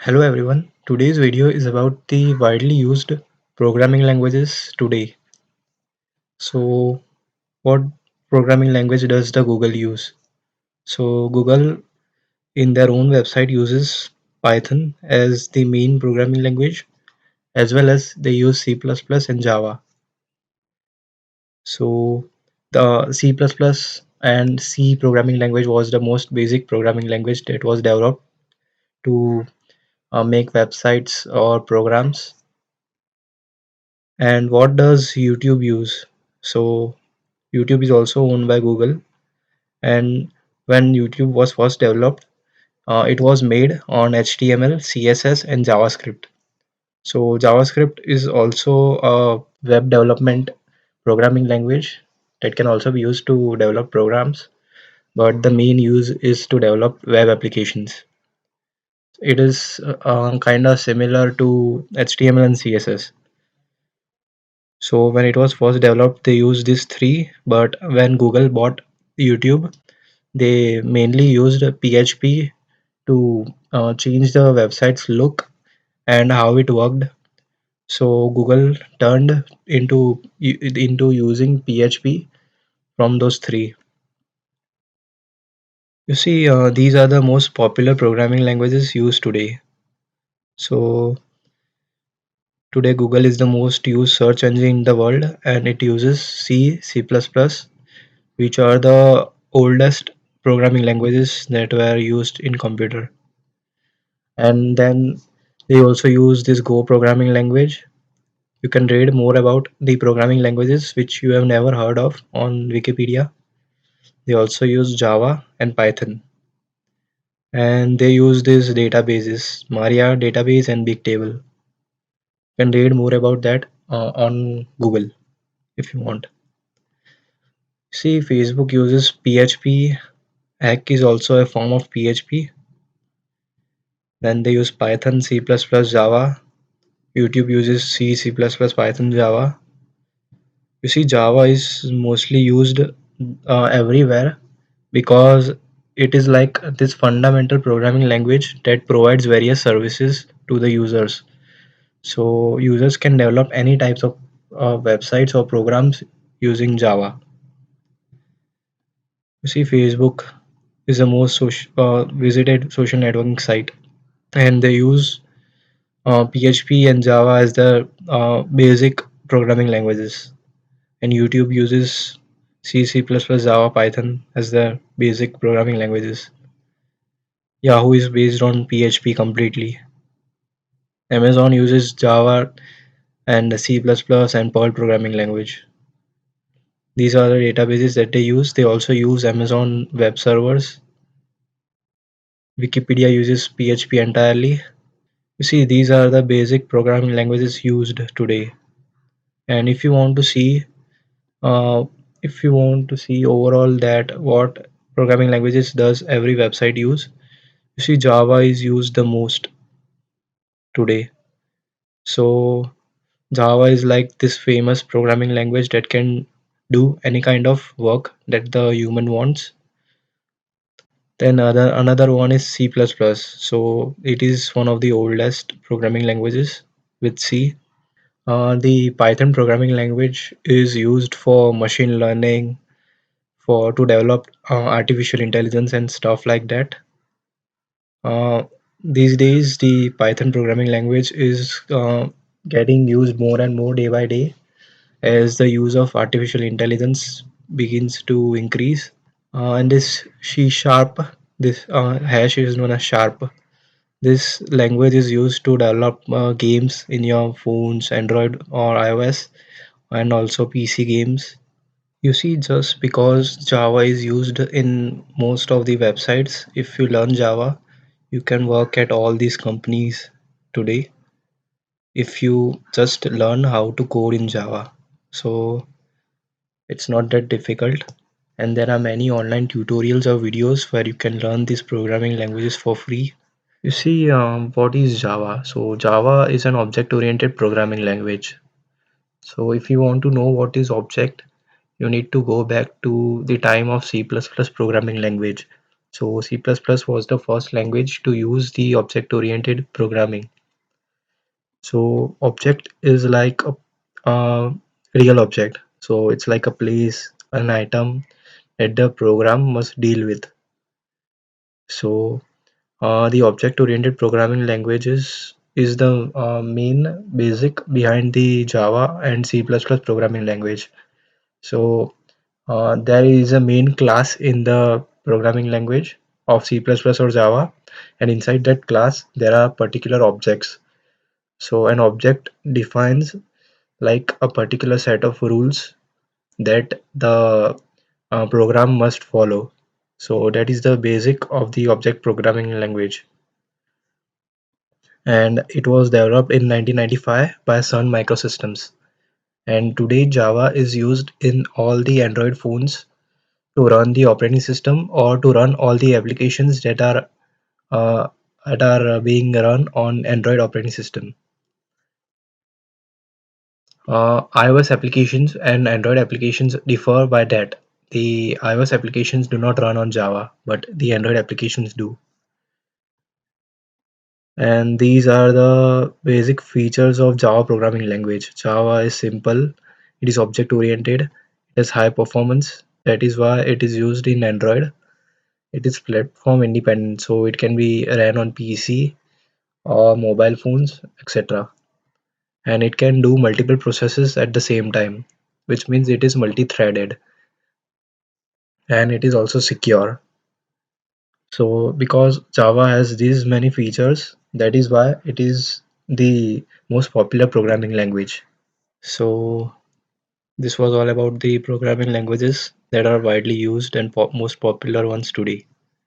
Hello everyone. Today's video is about the widely used programming languages today. So, what programming language does the Google use? So, Google in their own website uses Python as the main programming language, as well as they use C++ and Java. So, the C++ and C programming language was the most basic programming language that was developed to make websites or programs. And what does YouTube use? So YouTube is also owned by Google, and when YouTube was first developed, it was made on HTML, CSS, and JavaScript. So JavaScript is also a web development programming language that can also be used to develop programs, but the main use is to develop web applications. It is kind of similar to HTML and CSS. So when it was first developed, they used these three, but when Google bought YouTube, they mainly used PHP to change the website's look and how it worked. So Google turned into using PHP from those three. You see, these are the most popular programming languages used today. So today Google is the most used search engine in the world, and it uses C, C++, which are the oldest programming languages that were used in computer. And then they also use this Go programming language. You can read more about the programming languages which you have never heard of on Wikipedia. They also use Java and Python, and they use these databases, Maria database and Bigtable. You can read more about that on Google if you want. See, Facebook uses PHP. Hack is also a form of PHP. Then they use Python, C++, Java. YouTube uses C, C++, Python, Java. You see, Java is mostly used everywhere because it is like this fundamental programming language that provides various services to the users. So users can develop any types of websites or programs using Java. You see, Facebook is the most visited social networking site, and they use PHP and Java as the basic programming languages, and YouTube uses C, C++, Java, Python as the basic programming languages. Yahoo is based on PHP completely. Amazon uses Java and C++ and Perl programming language. These are the databases that they use. They also use Amazon web servers. Wikipedia uses PHP entirely. You see, these are the basic programming languages used today. And uh, if you want to see overall that what programming languages does every website use, you see Java is used the most today. So Java is like this famous programming language that can do any kind of work that the human wants. Then another one is C++. So it is one of the oldest programming languages with C. The Python programming language is used for machine learning, for to develop artificial intelligence and stuff like that. Uh, these days, the Python programming language is getting used more and more day by day as the use of artificial intelligence begins to increase. And this C sharp, this hash is known as sharp. This language is used to develop games in your phones, Android or iOS, and also PC games. You see, just because Java is used in most of the websites, if you learn Java, you can work at all these companies today if you just learn how to code in Java. So it's not that difficult. And there are many online tutorials or videos where you can learn these programming languages for free. You see, what is Java? So Java is an object-oriented programming language. So if you want to know what is object, you need to go back to the time of C++ programming language. So C++ was the first language to use the object-oriented programming. So object is like a real object. So it's like a place, an item that the program must deal with. So the object-oriented programming languages is the main basic behind the Java and C++ programming language. So there is a main class in the programming language of C++ or Java, and inside that class there are particular objects. So an object defines like a particular set of rules that the program must follow. So that is the basic of the object programming language, and it was developed in 1995 by Sun Microsystems. And today Java is used in all the Android phones to run the operating system or to run all the applications uh, that are being run on Android operating system. iOS applications and Android applications differ by that the iOS applications do not run on Java, but the Android applications do. And these are the basic features of Java programming language. Java is simple, it is object oriented, it has high performance. That is why it is used in Android. It is platform independent, so it can be ran on PC or mobile phones, etc. And it can do multiple processes at the same time, which means it is multi-threaded, and it is also secure. So because Java has these many features, that is why it is the most popular programming language. So this was all about the programming languages that are widely used and most popular ones today.